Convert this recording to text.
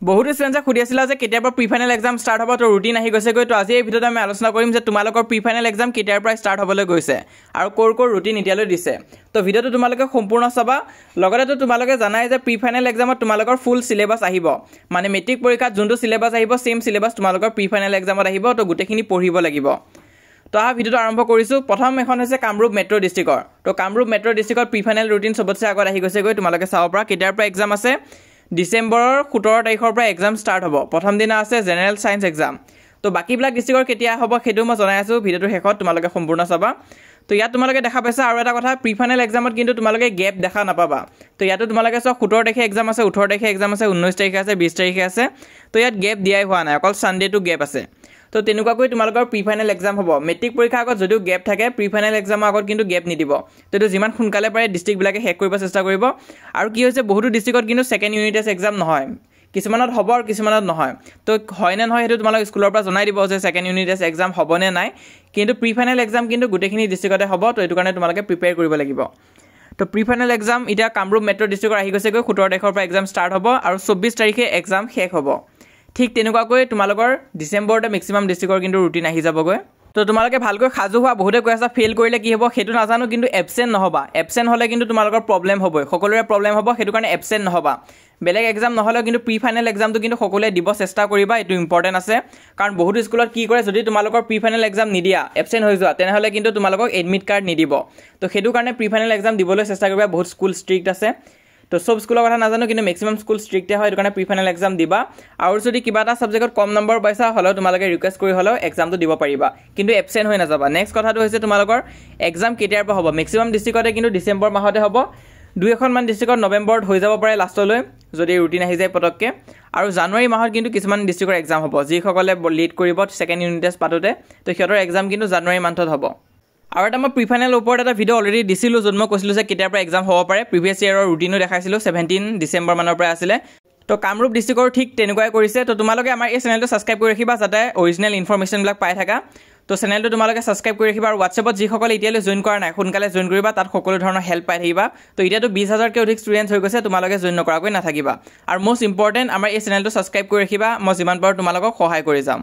বহুত ষ্টুডেণ্টে সুধি আছিলা যে কেতিয়াৰ পৰা প্ৰি ফাইনেল এক্সাম ষ্টাৰ্ট হ'ব, তো ৰুটিন আহি গৈছেগৈ। তো আজি এই ভিডিঅ'ত আমি আলোচনা কৰিম যে তোমালোকৰ প্ৰি ফাইনেল এক্সাম কেতিয়াৰ পৰা ষ্টাৰ্ট হ'বলৈ গৈছে আৰু ক'ৰ ৰুটিন এতিয়ালৈ দিছে। তো ভিডিঅ'টো তোমালোকে সম্পূৰ্ণ চাবা। লগতে তোমালোকে জানাই যে প্ৰি ফাইনেল এক্সামত তোমালোকৰ ফুল চিলেবাছ আহিব, মানে মেট্ৰিক পৰীক্ষাত যোনটো চিলেবাছ আহিব ছেম চিলেবাছ তোমালোকৰ প্ৰি ফাইনেল এক্সামত আহিব। তো গোটেইখিনি পঢ়িব লাগিব। তো ভিডিঅ'টো আৰম্ভ কৰিছোঁ। প্ৰথম এখন হৈছে কামৰূপ মেট্ৰ' ডিষ্ট্ৰিক্টৰ। তো কামৰূপ মেট্ৰ' ডিষ্ট্ৰিক্টৰ প্ৰি ফাইনেল ৰুটিন চবতছে আগত আহি গৈছেগৈ, তোমালোকে চাব পৰা। কেতিয়াৰ পৰা এক্সাম আছে? ডিচেম্বৰৰ 17 তাৰিখৰ পৰা এক্সাম ষ্টাৰ্ট হ'ব। প্ৰথম দিনা আছে জেনেৰেল ছায়েন্স এক্সাম। তো বাকীবিলাক ডিষ্ট্ৰিক্টৰ কেতিয়া হ'ব সেইটো মই জনাই আছোঁ ভিডিঅ'টোৰ শেষত, তোমালোকে সম্পূৰ্ণ চাবা। তো ইয়াত তোমালোকে দেখা পাইছা আৰু এটা কথা, প্ৰি ফাইনেল এক্সামত কিন্তু তোমালোকে গেপ দেখা নাপাবা। তো ইয়াতো তোমালোকে চোৱা 17 তাৰিখে এক্সাম আছে, 18 তাৰিখে এক্সাম আছে, 19 তাৰিখে আছে, 20 তাৰিখে আছে। তো ইয়াত গেপ দিয়াই হোৱা নাই, অকল ছানডেটো গেপ আছে। তো তেনেকুৱাকৈ তোমালোকৰ প্ৰি ফাইনেল এক্সাম হ'ব। মেট্ৰিক পৰীক্ষাৰ আগত যদিও গেপ থাকে, প্ৰি ফাইনেল এক্সামৰ আগত কিন্তু গেপ নিদিব। তো এইটো যিমান সোনকালে পাৰে ডিষ্ট্ৰিক্টবিলাকে শেষ কৰিব চেষ্টা কৰিব। আৰু কি হৈছে, বহুতো ডিষ্ট্ৰিক্টত কিন্তু ছেকেণ্ড ইউনিট টেষ্ট এক্সাম নহয়, কিছুমানত হ'ব আৰু কিছুমানত নহয়। তো হয় নে নহয় সেইটো তোমালোক স্কুলৰ পৰা জনাই দিব যে ছেকেণ্ড ইউনিট টেষ্ট এক্সাম হ'ব নে নাই। কিন্তু প্ৰি ফাইনেল এক্সাম কিন্তু গোটেইখিনি ডিষ্ট্ৰিক্টতে হ'ব। তো এইটো কাৰণে তোমালোকে প্ৰিপেয়াৰ কৰিব লাগিব। তো প্ৰি ফাইনেল এক্সাম এতিয়া কামৰূপ মেট্ৰ' ডিষ্ট্ৰিক্টৰ আহি গৈছেগৈ। 17 তাৰিখৰ পৰা এক্সাম ষ্টাৰ্ট হ'ব আৰু 24 তাৰিখে এক্সাম শেষ হ'ব। ঠিক তেনেকুৱাকৈ তোমালোকৰ ডিচেম্বৰতে মেক্সিমাম ডিষ্ট্ৰিক্টৰ কিন্তু ৰুটিন আহি যাবগৈ। তো তোমালোকে ভালকৈ সাজু হোৱা। বহুতে কৈ আছা ফেইল কৰিলে কি হ'ব সেইটো নাজানো, কিন্তু এবচেণ্ট নহ'বা। এবচেণ্ট হ'লে কিন্তু তোমালোকৰ প্ৰব্লেম হ'বই, সকলোৰে প্ৰব্লেম হ'ব। সেইটো কাৰণে এবচেণ্ট নহ'বা। বেলেগ এক্সাম নহ'লেও কিন্তু প্ৰি ফাইনেল এক্সামটো কিন্তু সকলোৱে দিব চেষ্টা কৰিবা, এইটো ইম্পৰ্টেণ্ট আছে। কাৰণ বহুতো স্কুলত কি কৰে, যদি তোমালোকৰ প্ৰি ফাইনেল এক্সাম নিদিয়া, এবচেণ্ট হৈ যোৱা, তেনেহ'লে কিন্তু তোমালোকক এডমিট কাৰ্ড নিদিব। তো সেইটো কাৰণে প্ৰি ফাইনেল এক্সাম দিবলৈ চেষ্টা কৰিবা। বহুত স্কুল ষ্ট্ৰিক্ট আছে। তো চব স্কুলৰ কথা নাজানো, কিন্তু মেক্সিমাম স্কুল ষ্ট্ৰিক্টে হয়। সেইটো কাৰণে প্ৰি ফাইনেল এক্সাম দিবা। আৰু যদি কিবা এটা ছাবজেক্টত কম নম্বৰ পাইছা হ'লেও তোমালোকে ৰিকুৱেষ্ট কৰি হ'লেও এক্সামটো দিব পাৰিবা, কিন্তু এবচেণ্ট হৈ নাযাবা। নেক্সট কথাটো হৈছে তোমালোকৰ এক্সাম কেতিয়াৰ পৰা হ'ব। মেক্সিমাম ডিষ্ট্ৰিক্টতে কিন্তু ডিচেম্বৰ মাহতে হ'ব। 2-এখনমান ডিষ্ট্ৰিক্টত নৱেম্বৰত হৈ যাব পাৰে লাষ্টলৈ, যদি ৰুটিন আহি যায় পটককৈ। আৰু জানুৱাৰী মাহত কিন্তু কিছুমান ডিষ্ট্ৰিক্টৰ এক্সাম হ'ব, যিসকলে লিড কৰিব ছেকেণ্ড ইউনিট টেষ্ট পাতোতে। তো সিহঁতৰ এক্সাম কিন্তু জানুৱাৰী মান্থত হ'ব। আৰু এটা মই প্ৰি ফাইনেলৰ ওপৰত এটা ভিডিঅ' অলৰেডি দিছিলোঁ, য'ত মই কৈছিলোঁ যে কেতিয়াৰ পৰা এক্সাম হ'ব পাৰে। প্ৰিভিয়াছ ইয়েৰৰ ৰুটিনো দেখাইছিলোঁ, 17 ডিচেম্বৰ মানৰ পৰা আছিলে। তো কামৰূপ ডিষ্ট্ৰিক্টৰ ঠিক তেনেকুৱাই কৰিছে। তো তোমালোকে আমাৰ এই চেনেলটো ছাবস্ক্ৰাইব কৰি ৰাখিবা, যাতে অৰিজিনেল ইনফৰমেশ্যনবিলাক পাই থাকা। তো চেনেলটো তোমালোকে ছাবস্ক্ৰাইব কৰি ৰাখিবা। আৰু হোৱাটছএপত যিসকলে এতিয়ালৈ জইন কৰা নাই, সোনকালে জইন কৰিবা, তাত সকলো ধৰণৰ হেল্প পাই থাকিবা। তো এতিয়াতো 20,000কৈ অধিক ষ্টুডেণ্টছ হৈ গৈছে, তোমালোকে জইন নকৰাকৈ নাথাকিবা। আৰু মষ্ট ইম্পৰ্টেণ্ট, আমাৰ এই চেনেলটো ছাবস্ক্ৰাইব কৰি ৰাখিবা, মই যিমান পাৰোঁ তোমালোকক সহায় কৰি যাম।